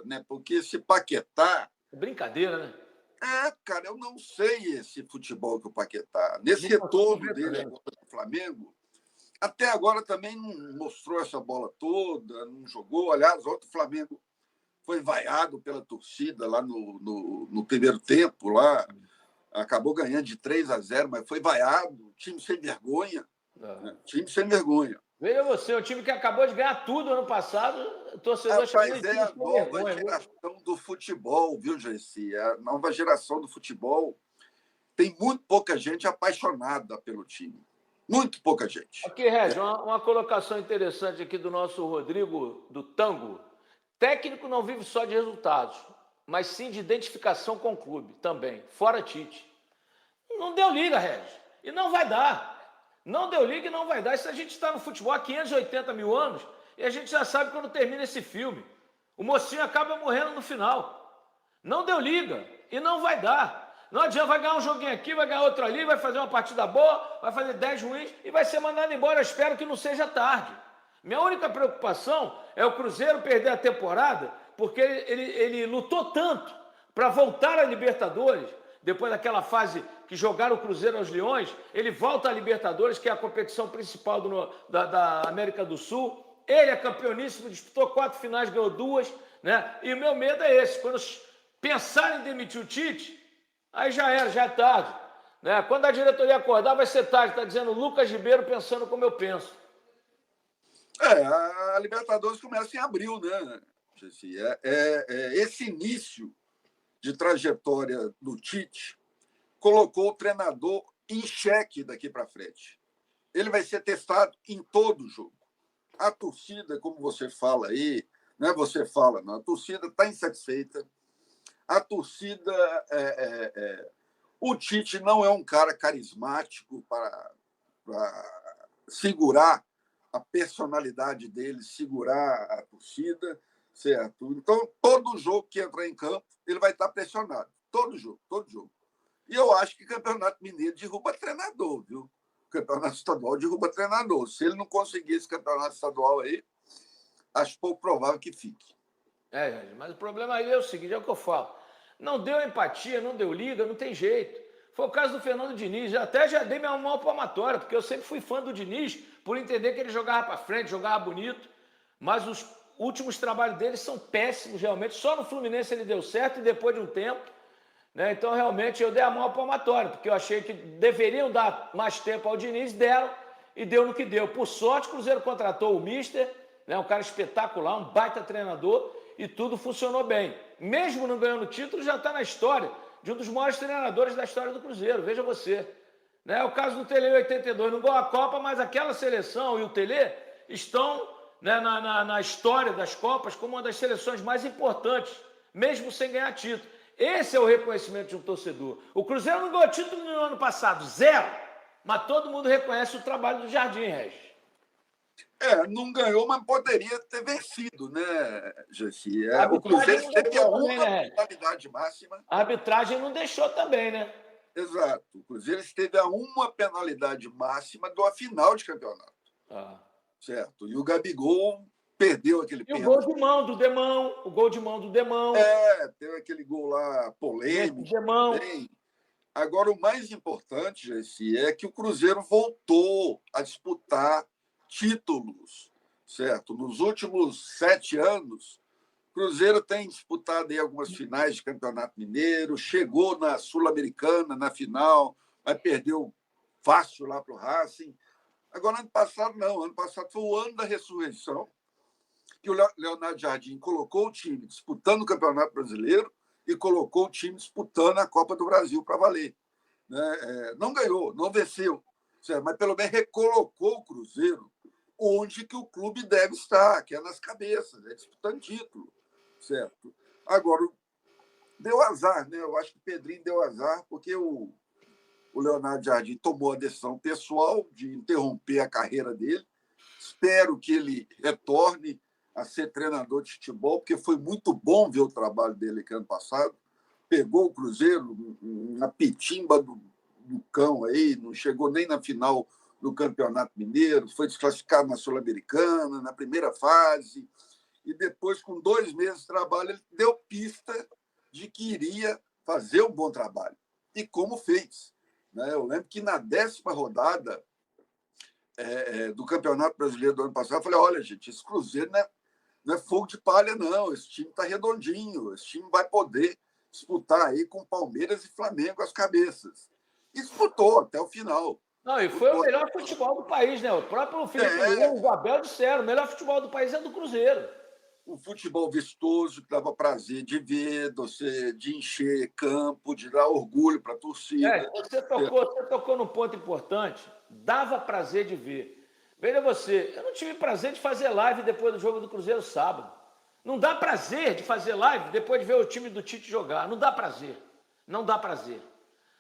né? Porque esse Paquetá... Brincadeira, né? Cara, eu não sei esse futebol que o Paquetá... Nesse Não consigo retorno ver dele também. agora no Flamengo, até agora também não mostrou essa bola toda, não jogou. Aliás, ontem o Flamengo foi vaiado pela torcida lá no primeiro tempo, lá acabou ganhando de 3-0, mas foi vaiado, time sem vergonha, né? Time sem vergonha. Veja você, o time que acabou de ganhar tudo ano passado, o torcedor chamou Rapaz, de é time a sem nova vergonha. geração do futebol, viu, Gessi? A nova geração do futebol. Tem muito pouca gente apaixonada pelo time. Muito pouca gente. Aqui, Regi, uma colocação interessante aqui do nosso Rodrigo do Tango. Técnico não vive só de resultados, mas sim de identificação com o clube também, fora Tite. Não deu liga, Regis. E não vai dar. Não deu liga e não vai dar. Isso a gente está no futebol há 580 mil anos e a gente já sabe quando termina esse filme. O mocinho acaba morrendo no final. Não deu liga e não vai dar. Não adianta, vai ganhar um joguinho aqui, vai ganhar outro ali, vai fazer uma partida boa, vai fazer 10 ruins e vai ser mandado embora. Eu espero que não seja tarde. Minha única preocupação é o Cruzeiro perder a temporada, porque ele lutou tanto para voltar à Libertadores, depois daquela fase que jogaram o Cruzeiro aos Leões, ele volta à Libertadores, que é a competição principal da América do Sul. Ele é campeoníssimo, disputou 4 finais, ganhou 2, né? E o meu medo é esse, quando pensar em demitir o Tite, aí já era, já é tarde. Né? Quando a diretoria acordar, vai ser tarde, está dizendo Lucas Ribeiro pensando como eu penso. A Libertadores começa em abril, né, Jesse? Esse início de trajetória do Tite colocou o treinador em xeque daqui para frente. Ele vai ser testado em todo jogo. A torcida, como você fala aí, né, você fala, não, a torcida está insatisfeita. A torcida... O Tite não é um cara carismático para segurar a personalidade dele, segurar a torcida, certo? Então, todo jogo que entrar em campo, ele vai estar pressionado. Todo jogo, todo jogo. E eu acho que o Campeonato Mineiro derruba treinador, viu? O Campeonato Estadual derruba treinador. Se ele não conseguir esse Campeonato Estadual aí, acho pouco provável que fique. Mas o problema aí é o seguinte, é o que eu falo. Não deu empatia, não deu liga, não tem jeito. Foi o caso do Fernando Diniz. Já dei minha mão palmatória, porque eu sempre fui fã do Diniz, por entender que ele jogava para frente, jogava bonito. Mas os últimos trabalhos dele são péssimos, realmente. Só no Fluminense ele deu certo e depois de um tempo. Né? Então, realmente, eu dei a mão palmatória, porque eu achei que deveriam dar mais tempo ao Diniz, deram e deu no que deu. Por sorte, o Cruzeiro contratou o Mister, né? Um cara espetacular, um baita treinador, e tudo funcionou bem. Mesmo não ganhando título, já está na história de um dos maiores treinadores da história do Cruzeiro, veja você. Né? O caso do Tele em 82, não ganhou a Copa, mas aquela seleção e o Tele estão, né, na história das Copas como uma das seleções mais importantes, mesmo sem ganhar título. Esse é o reconhecimento de um torcedor. O Cruzeiro não ganhou título no ano passado, 0, mas todo mundo reconhece o trabalho do Jardim, Regis. Não ganhou, mas poderia ter vencido, né, Gessi? A O arbitragem Cruzeiro não teve deixou uma também, né, Regis? penalidade máxima. A arbitragem não deixou também, né? Exato. O Cruzeiro esteve a uma penalidade máxima da final de campeonato. Certo. E o Gabigol perdeu aquele E o pênalti. gol de mão do Demão, o gol de mão do Demão. Teve aquele gol lá polêmico Demão. também. Agora, o mais importante, Gessi, é que o Cruzeiro voltou a disputar títulos, certo? Nos últimos 7 anos, o Cruzeiro tem disputado aí algumas finais de Campeonato Mineiro, chegou na Sul-Americana, na final, mas perdeu fácil lá para o Racing. Agora, ano passado, não. Ano passado foi o ano da ressurreição, que o Leonardo Jardim colocou o time disputando o Campeonato Brasileiro e colocou o time disputando a Copa do Brasil para valer. Não ganhou, não venceu, certo? Mas pelo menos recolocou o Cruzeiro onde que o clube deve estar, que é nas cabeças, disputando título, certo? Agora, deu azar, né? Eu acho que o Pedrinho deu azar, porque o Leonardo Jardim tomou a decisão pessoal de interromper a carreira dele. Espero que ele retorne a ser treinador de futebol, porque foi muito bom ver o trabalho dele aqui ano passado. Pegou o Cruzeiro na pitimba do cão aí, não chegou nem na final do Campeonato Mineiro, foi desclassificado na Sul-Americana, na primeira fase. e depois, com 2 meses de trabalho, ele deu pista de que iria fazer um bom trabalho. E como fez. Né? Eu lembro que na 10ª rodada do Campeonato Brasileiro do ano passado, eu falei, olha, gente, esse Cruzeiro não é fogo de palha, não. Esse time está redondinho, esse time vai poder disputar aí com Palmeiras e Flamengo as cabeças. E disputou até o final. Não, e foi o melhor futebol do país, né? O próprio Felipe Luiz e o Abel disseram, o melhor futebol do país é do Cruzeiro. Um futebol vistoso, que dava prazer de ver, de encher campo, de dar orgulho para a torcida. Você tocou num ponto importante, dava prazer de ver. Veja você, eu não tive prazer de fazer live depois do jogo do Cruzeiro sábado. Não dá prazer de fazer live depois de ver o time do Tite jogar. Não dá prazer. Não dá prazer.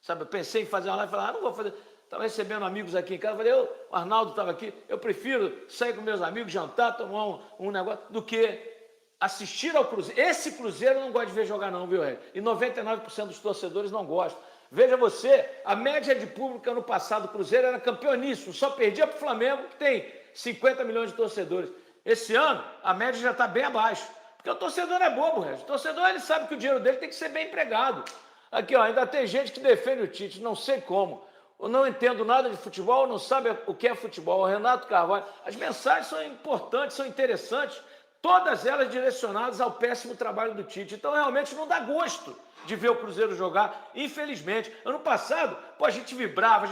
Sabe, eu pensei em fazer uma live e falar, não vou fazer. Estava recebendo amigos aqui em casa, falei, o Arnaldo estava aqui, eu prefiro sair com meus amigos, jantar, tomar um negócio, do que assistir ao Cruzeiro. Esse Cruzeiro eu não gosto de ver jogar não, viu, Red? E 99% dos torcedores não gostam. Veja você, a média de público ano passado do Cruzeiro era campeoníssimo, só perdia para o Flamengo, que tem 50 milhões de torcedores. Esse ano, a média já está bem abaixo, porque o torcedor é bobo, Red. O torcedor, ele sabe que o dinheiro dele tem que ser bem empregado. Aqui, ó, ainda tem gente que defende o Tite, não sei como. Eu não entendo nada de futebol, não sabe o que é futebol. O Renato Carvalho, as mensagens são importantes, são interessantes, todas elas direcionadas ao péssimo trabalho do Tite. Então, realmente, não dá gosto de ver o Cruzeiro jogar, infelizmente. Ano passado, a gente vibrava,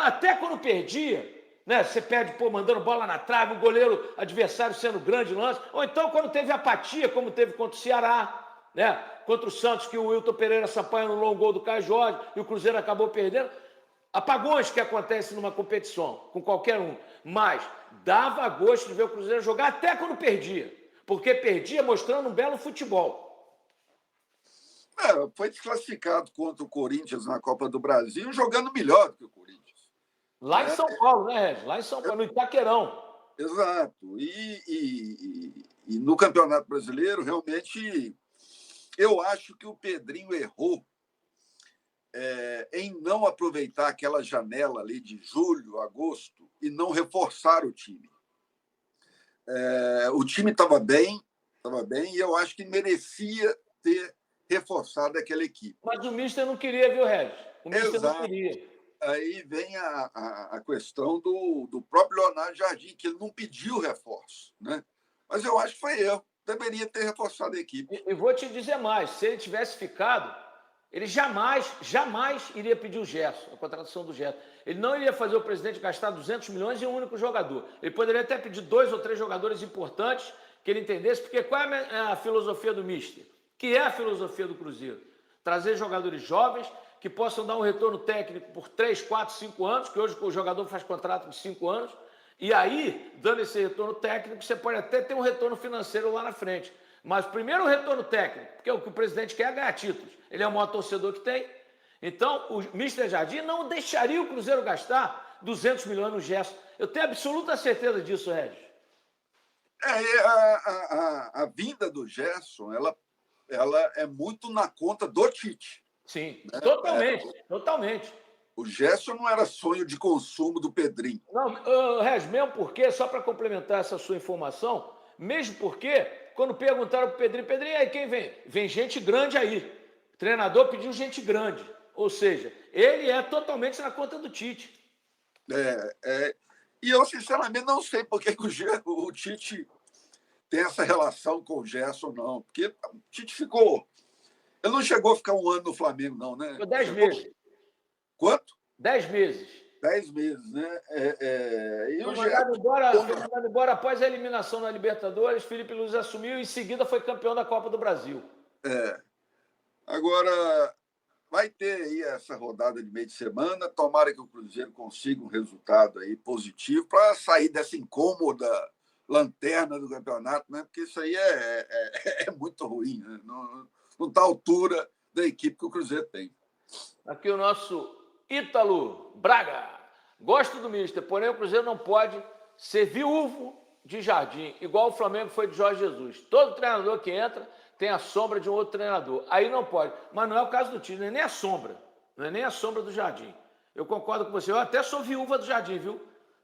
até quando perdia, né? Você perde, mandando bola na trave, o goleiro adversário sendo grande lance, ou então quando teve apatia, como teve contra o Ceará, né? Contra o Santos, que o Wilton Pereira Sampaio anulou um gol do Caio Jorge e o Cruzeiro acabou perdendo. Apagões que acontecem numa competição, com qualquer um. Mas dava gosto de ver o Cruzeiro jogar até quando perdia, porque perdia mostrando um belo futebol. Foi desclassificado contra o Corinthians na Copa do Brasil, jogando melhor do que o Corinthians. Lá em São Paulo, né, Regis? Lá em São Paulo, no Itaquerão. Exato. E no Campeonato Brasileiro, realmente, eu acho que o Pedrinho errou em não aproveitar aquela janela ali de julho, agosto, e não reforçar o time. O time estava bem, e eu acho que merecia ter reforçado aquela equipe. Mas o Mister não queria, viu, Regis? O Mister Exato. não queria. Aí vem a questão do próprio Leonardo Jardim, que ele não pediu reforço, né? Mas eu acho que foi erro. Deveria ter reforçado a equipe. E vou te dizer mais, se ele tivesse ficado, ele jamais iria pedir o Gerson, a contratação do Gerson. Ele não iria fazer o presidente gastar 200 milhões em um único jogador. Ele poderia até pedir 2 ou 3 jogadores importantes que ele entendesse, porque qual é a filosofia do Mister? Que é a filosofia do Cruzeiro? Trazer jogadores jovens que possam dar um retorno técnico por 3, 4, 5 anos, que hoje o jogador faz contrato de 5 anos, e aí, dando esse retorno técnico, você pode até ter um retorno financeiro lá na frente. Mas primeiro o retorno técnico, porque o que o presidente quer é ganhar títulos. Ele é o maior torcedor que tem. Então, o Mister Jardim não deixaria o Cruzeiro gastar 200 milhões no Gerson. Eu tenho absoluta certeza disso, Regis. A vinda do Gerson, ela é muito na conta do Tite. Sim, né? Totalmente. O Gerson não era sonho de consumo do Pedrinho. Não, Regis, mesmo porque, só para complementar essa sua informação, mesmo porque, quando perguntaram para o Pedrinho, aí quem vem? Vem gente grande aí. O treinador pediu gente grande. Ou seja, ele é totalmente na conta do Tite. E eu, sinceramente, não sei por que o Tite tem essa relação com o Gerson, não. Porque o Tite ficou... Ele não chegou a ficar 1 ano no Flamengo, não, né? Ficou 10 meses. Quanto? 10 meses. 10 meses, né? Foi mandado embora após a eliminação na Libertadores. Felipe Luiz assumiu e, em seguida, foi campeão da Copa do Brasil. Agora, vai ter aí essa rodada de meio de semana. Tomara que o Cruzeiro consiga um resultado aí positivo para sair dessa incômoda lanterna do campeonato, né? Porque isso aí é muito ruim, né? Não está à altura da equipe que o Cruzeiro tem. Aqui o nosso Ítalo Braga. Gosto do Mister, porém o Cruzeiro não pode ser viúvo de Jardim, igual o Flamengo foi de Jorge Jesus. Todo treinador que entra tem a sombra de um outro treinador. Aí não pode. Mas não é o caso do Tite, não é nem a sombra. Não é nem a sombra do Jardim. Eu concordo com você. Eu até sou viúva do Jardim, viu?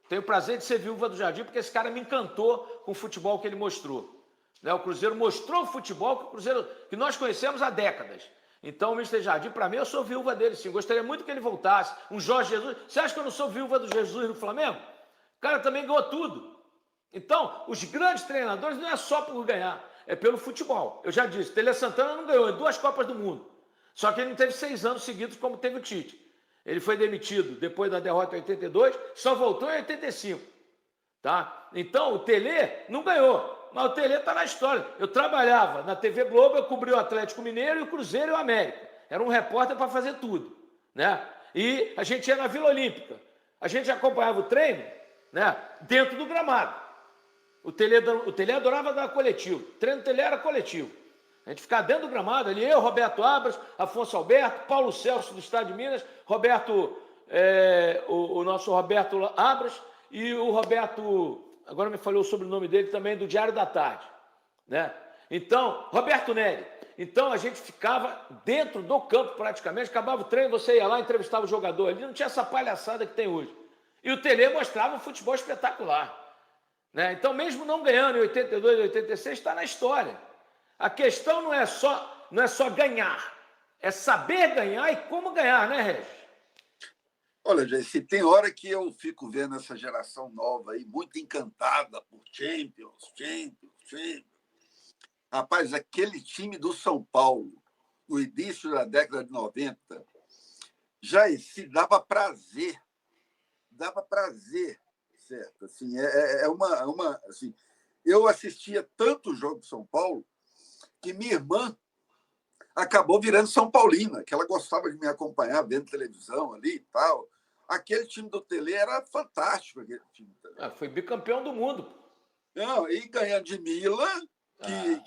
Tenho o prazer de ser viúva do Jardim, porque esse cara me encantou com o futebol que ele mostrou. Né? O Cruzeiro mostrou o futebol que nós conhecemos há décadas. Então, o Mister Jardim, para mim, eu sou viúva dele, sim. Gostaria muito que ele voltasse. Um Jorge Jesus. Você acha que eu não sou viúva do Jesus no Flamengo? O cara também ganhou tudo. Então, os grandes treinadores não é só por ganhar, é pelo futebol. Eu já disse, Tele Santana não ganhou 2 Copas do Mundo. Só que ele não teve 6 anos seguidos como teve o Tite. Ele foi demitido depois da derrota em 82, só voltou em 85. Tá? Então, o Tele não ganhou. Mas o Tele está na história. Eu trabalhava na TV Globo, eu cobri o Atlético Mineiro, e o Cruzeiro e o América. Era um repórter para fazer tudo. Né? E a gente ia na Vila Olímpica. A gente acompanhava o treino, né, dentro do gramado. O Tele adorava dar coletivo. O treino do Tele era coletivo. A gente ficava dentro do gramado, ali eu, Roberto Abras, Afonso Alberto, Paulo Celso do Estado de Minas, o nosso Roberto Abras e o Roberto... Agora me falou o sobrenome dele também, do Diário da Tarde. Né? Então, Roberto Neri. Então, a gente ficava dentro do campo praticamente, acabava o treino, você ia lá, entrevistava o jogador ali, não tinha essa palhaçada que tem hoje. E o Tele mostrava um futebol espetacular. Né? Então, mesmo não ganhando em 82 e 86, está na história. A questão não é só ganhar, é saber ganhar e como ganhar, né, Regis? Olha, Jesse, tem hora que eu fico vendo essa geração nova aí, muito encantada por Champions. Rapaz, aquele time do São Paulo, no início da década de 90, já se dava prazer, certo? Assim, assim, eu assistia tanto jogo de São Paulo que minha irmã acabou virando São Paulina, que ela gostava de me acompanhar vendo televisão ali e tal. Aquele time do Tele era fantástico. Aquele time do Tele. Foi bicampeão do mundo. Não, e ganhando de Milan,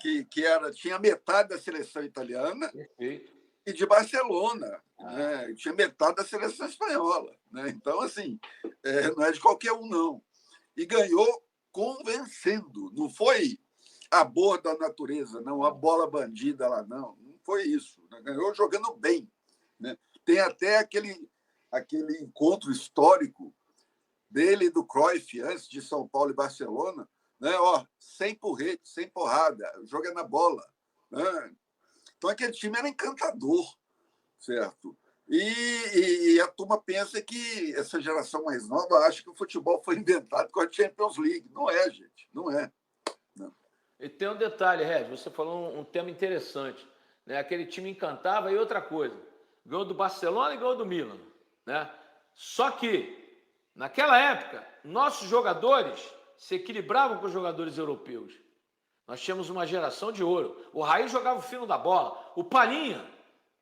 que tinha metade da seleção italiana. Perfeito. E de Barcelona, né? Tinha metade da seleção espanhola. Né? Então, assim, não é de qualquer um, não. E ganhou convencendo. Não foi a boa da natureza, não, a bola bandida lá, não. Não foi isso. Né? Ganhou jogando bem. Né? Tem até aquele encontro histórico dele e do Cruyff, antes de São Paulo e Barcelona, né? Sem porrete, sem porrada, joga na bola. Né? Então, aquele time era encantador, certo? E a turma pensa que essa geração mais nova acha que o futebol foi inventado com a Champions League. Não é, gente, não é. Não. E tem um detalhe, Regis, você falou um tema interessante. Né? Aquele time encantava e outra coisa. Ganhou do Barcelona e ganhou do Milan. Né? Só que, naquela época, nossos jogadores se equilibravam com os jogadores europeus. Nós tínhamos uma geração de ouro. O Raí jogava o fino da bola. O Palhinha,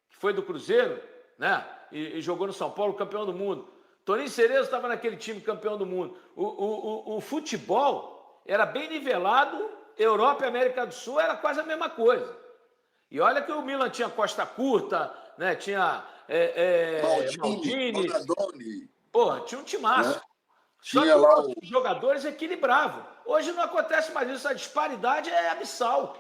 que foi do Cruzeiro, né? E jogou no São Paulo, campeão do mundo. Toninho Cerezo estava naquele time, campeão do mundo. O futebol era bem nivelado. Europa e América do Sul era quase a mesma coisa. E olha que o Milan tinha Costa Curta, né? Tinha Maldini. Porra, tinha um timaço. Só que os jogadores equilibravam. Hoje não acontece mais isso, a disparidade é abissal.